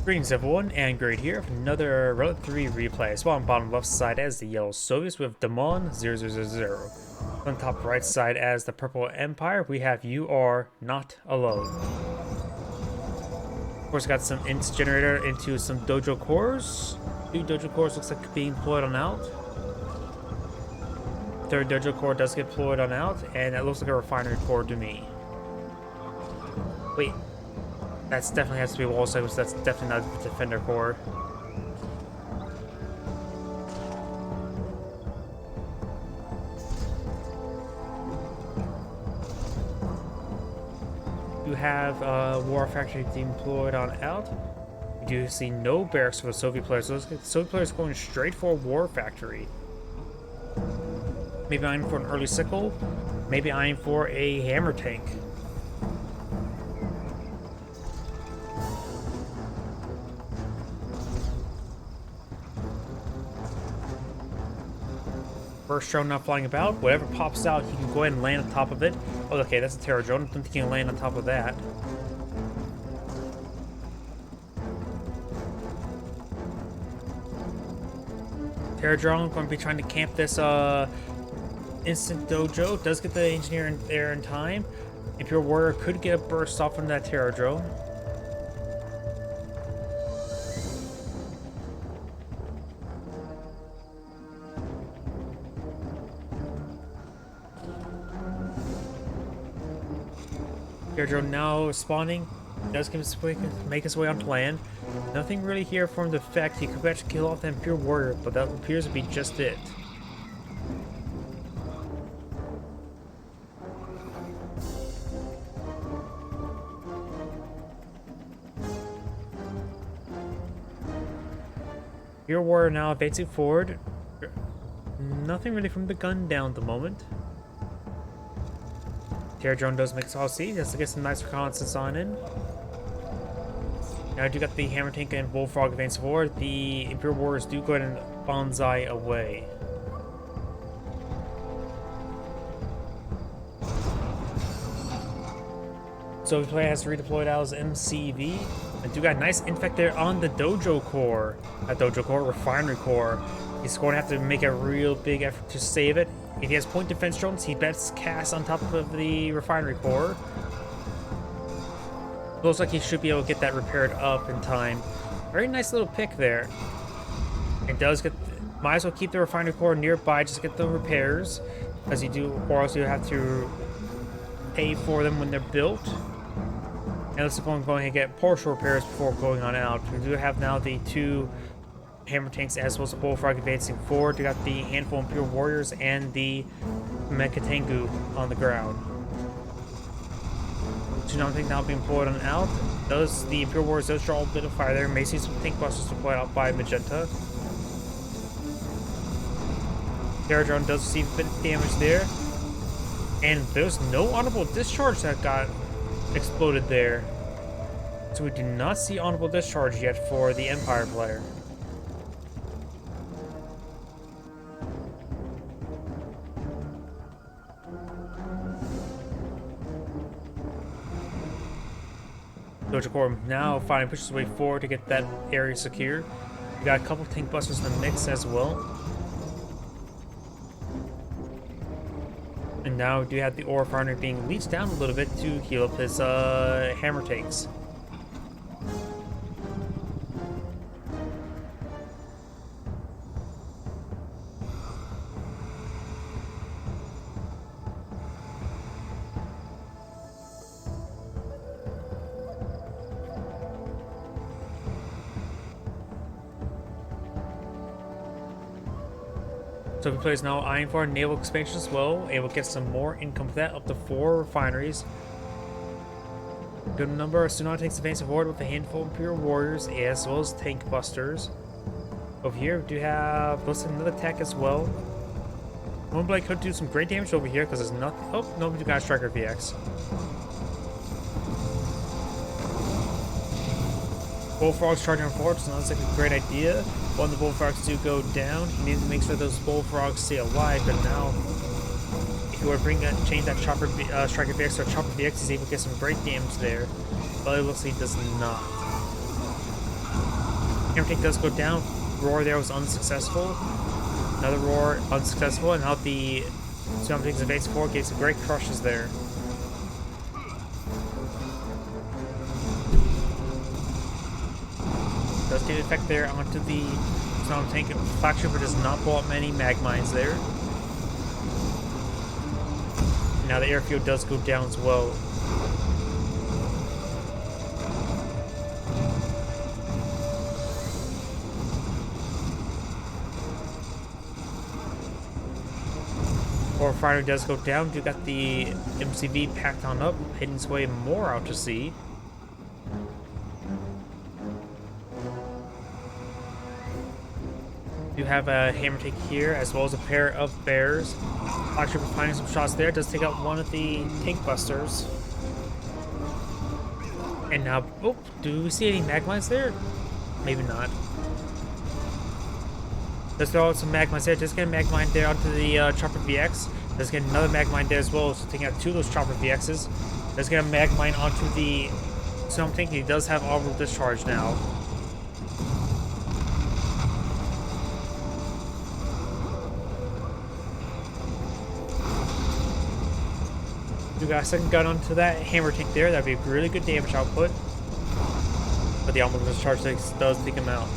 Greetings everyone, and Great here for another Relic 3 replay. So on bottom left side as the yellow Soviets, we have Dimon 0000. On top right side as the purple Empire, we have You Are Not Alone. Of course, got some ints generator into some dojo cores. 2 dojo cores looks like being deployed on out. Third dojo core does get deployed on out, and it looks like a refinery core to me. Wait. That's definitely has to be wall segments. That's definitely not the defender core. You have War Factory deployed on out. You do see no barracks for the Soviet players. So the Soviet players going straight for War Factory. Maybe eyeing for an early sickle. Maybe eyeing for a hammer tank. First drone not flying about. Whatever pops out, he can go ahead and land on top of it. Oh, okay, that's a terror drone. I don't think he can land on top of that. Terror drone going to be trying to camp this instant dojo. Does get the engineer in there in time. Imperial Warrior could get a burst off from that terror drone. Drone now spawning. Does make his way onto land. Nothing really here from the effect. He could actually kill off the Imperial Warrior, but that appears to be just it. Imperial Warrior now advancing forward. Nothing really from the gun down at the moment. Terror drone does make all see, just to get some nice reconnaissance on in. Now I do got the hammer tank and bullfrog advancing forward. The Imperial Warriors do go ahead and bonsai away. So the player has redeployed out his MCV. And do got a nice infect there on the dojo core. Dojo core, refinery core. He's going to have to make a real big effort to save it. If he has point defense drones, he bets cast on top of the refinery core. Looks like he should be able to get that repaired up in time. Very nice little pick there. It does get, might as well keep the refinery core nearby just to get the repairs, as you do, or else you have to pay for them when they're built. And let's go ahead and get partial repairs before going on out. We do have now the 2 hammer tanks as well as the bullfrog advancing forward. We got the handful of Imperial Warriors and the Mecha on the ground. Tsunami now being deployed on out. The Imperial Warriors does draw a bit of fire there. May see some tank busters deployed out by Magenta. Terror drone does receive a bit of damage there. And there's no honorable discharge that got exploded there. So we do not see honorable discharge yet for the Empire player. Dojo core now finally pushes his way forward to get that area secure. We got a couple tank busters in the mix as well. And now we do have the ore refinery being leached down a little bit to heal up his hammer tanks. So he plays now eyeing for a naval expansion as well, able to get some more income with that, up to 4 refineries. Good number of Tsunami takes advance forward with a handful of Imperial Warriors as well as tank busters. Over here we do have another tech as well. Moonblade could do some great damage over here because there's nothing. Oh, no, we do got a Striker VX. Bullfrogs charging forward, so that's like a great idea. When the bullfrogs do go down, you need to make sure those bullfrogs stay alive. But now, if you were to change that Striker VX or Chopper VX, he's able to get some great damage there. But it looks like he does not. Hammer tank does go down. Roar there was unsuccessful. Another roar unsuccessful, and now the tsunami tank's advance forward gets some great crushes there. Does get an effect there onto the tsunami tank. Flak Trooper does not blow up many mag mines there. Now the airfield does go down as well. Or fighter does go down. You got the MCV packed on up, heading its way more out to sea. You have a hammer tank here, as well as a pair of bears. Flak Trooper finding some shots there. Does take out one of the tank busters. And now, oh, do we see any mag mines there? Maybe not. Let's throw out some mag mines there. Just get a mag mine there onto the Chopper VX. Let's get another mag mine there as well. So taking out two of those Chopper VXs. Let's get a mag mine onto the tsunami tank. He does have orbital discharge now. You got a second gun onto that hammer tank there. That'd be a really good damage output. But the orbital discharge does take him out.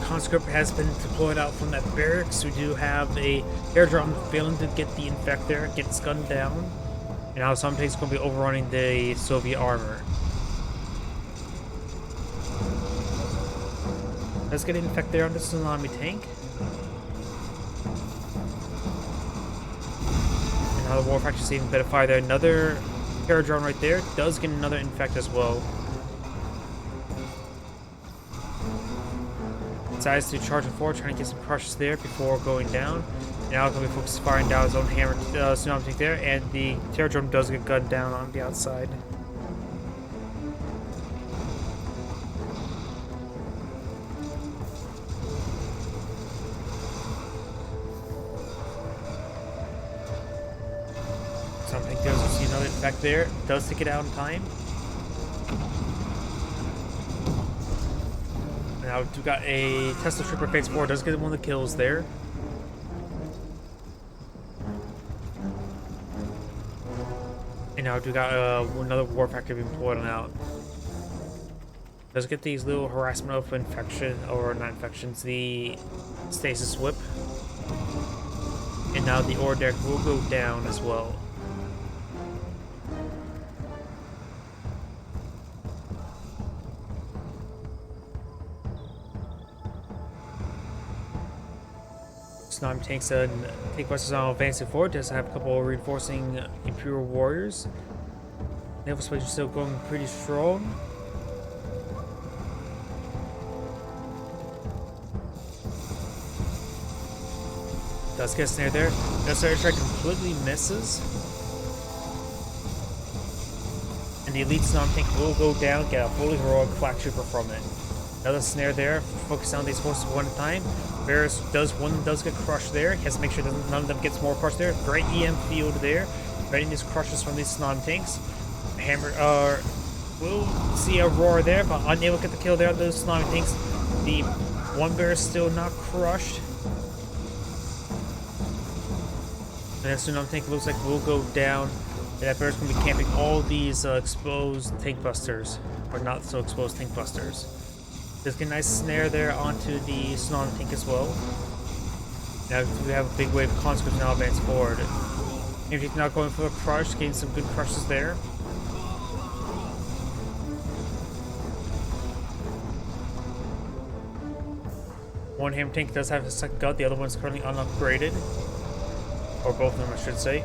Conscript has been deployed out from that barracks. We do have a airdrop failing to get the infect there, gets gunned down. And now some tanks going to be overrunning the Soviet armor. Let's get an infect there on the tsunami tank. And now the war factory's even better fire there. Another airdrone right there does get another infect as well. Decides to charge it forward, trying to get some crushes there before going down. Now going to be focused firing down his own hammer tsunami tank there, and the terror drone does get gunned down on the outside. Something does see another effect there. Does take it out in time. Now we got a Tesla Trooper phase 4, does get one of the kills there. And now we got another war factor being pulled out. Does get these little harassment of infection, or not infections, the stasis whip. And now the ore deck will go down as well. Tsunami tanks and tank busters on advancing forward. Does have a couple of reinforcing Imperial warriors. Naval space is still going pretty strong. Does get a snare there. Does start strike completely misses. And the elite tsunami tank will go down, get a fully heroic Flak Trooper from it. Another snare there. Focus on these forces one at a time. One does get crushed there. He has to make sure that none of them gets more crushed there. Great EM field there. Getting these crushes from these tsunami tanks. Hammer, we'll see a roar there, but unable to get the kill there on those tsunami tanks. The one bear is still not crushed. And that tsunami tank looks like will go down. And that bear is going to be camping all these exposed tank busters, or not so exposed tank busters. Just get a nice snare there onto the tsunami tank as well. Now we have a big wave of conscripts now advance forward. Infantry now going for a crush, getting some good crushes there. One hammer tank does have a second gun, the other one's currently unupgraded. Or both of them, I should say.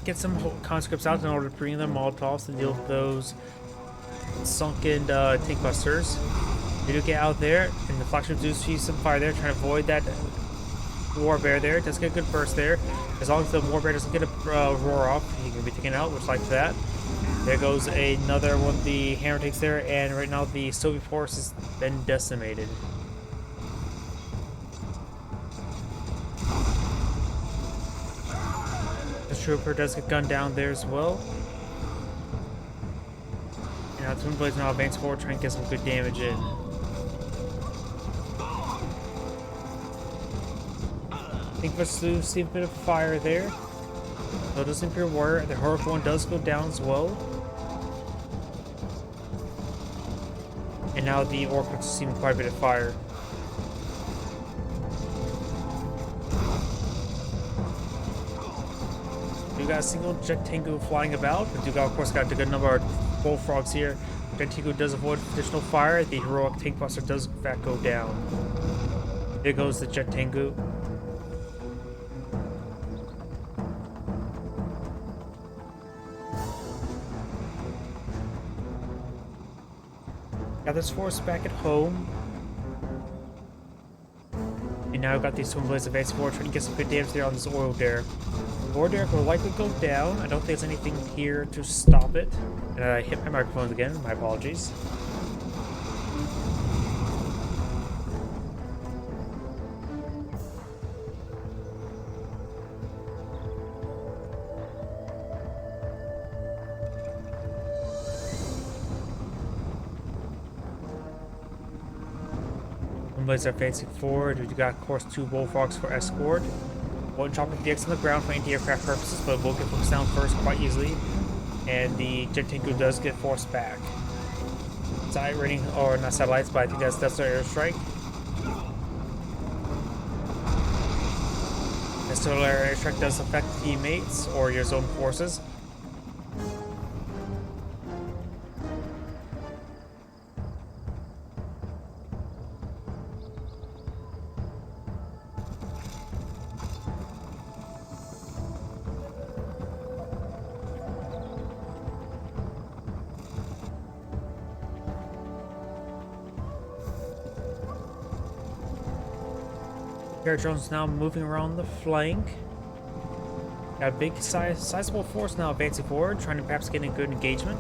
Get some conscripts out in order to bring them Molotovs to deal with those sunken tank busters. They do get out there, and the Flak Trooper do see some fire there, trying to avoid that war bear there. Does get a good burst there. As long as the war bear doesn't get a roar off, he can be taken out, which like that. There goes another one of the hammer takes there, and right now the Soviet force has been decimated. The trooper does get gunned down there as well. And now Twin Blades now advance forward, trying to get some good damage in. I think we'll see a bit of fire there. So does Imperial Warrior. The heroic one does go down as well. And now the Orc is receiving quite a bit of fire. We got a single Jet Tengu flying about, but we got, of course, got a good number of bullfrogs here. Jet Tengu does avoid additional fire. The heroic tank buster does in fact go down. There goes the Jet Tengu. Got this force back at home. And now we've got these Twin Blades advancing forward, trying to get some good damage there on this oil derrick. The oil derrick will likely go down. I don't think there's anything here to stop it. And I hit my microphones again. My apologies. Blades are facing forward. We've got, of course, 2 bullfrogs for escort. One chopper DX on the ground for anti-aircraft purposes, but we'll get focused down first quite easily. And the Jet Tengu does get forced back. Satellite rating, or not satellites, but I think that's their airstrike. The solar airstrike does affect teammates or your zone forces. Air drones now moving around the flank. Got a big sizable force now advancing forward, trying to perhaps get a good engagement.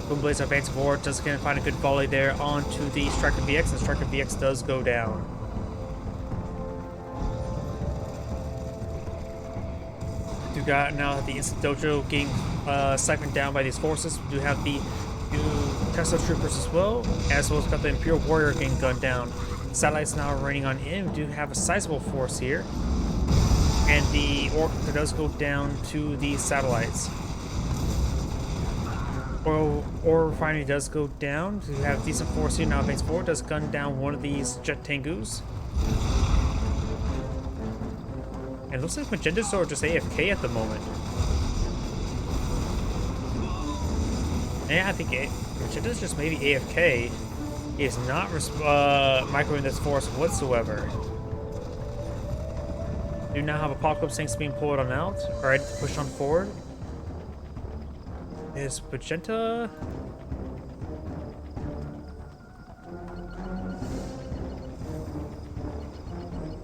Twin Blades advancing forward, just gonna find a good volley there onto the Striker VX, and Striker VX does go down. We got now the Instant Dojo getting siphoned down by these forces. We do have the Tesla troopers as well as got the Imperial Warrior getting gunned down. Satellites now raining on in. We do have a sizable force here, and the Orc does go down to the satellites. Oil refinery does go down. We have decent force here now. Base 4 does gun down one of these Jet Tengus. And it looks like Magenda's are just AFK at the moment. Yeah, I think Magenda's just maybe AFK. He is not microing this force whatsoever. Do now have Apocalypse tanks being pulled on out. Alright, to push on forward. Is Magenta?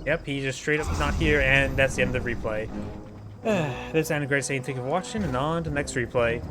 Yep, he's just straight up not here, and that's the end of the replay. This is Great saying thank you for watching, and on to the next replay.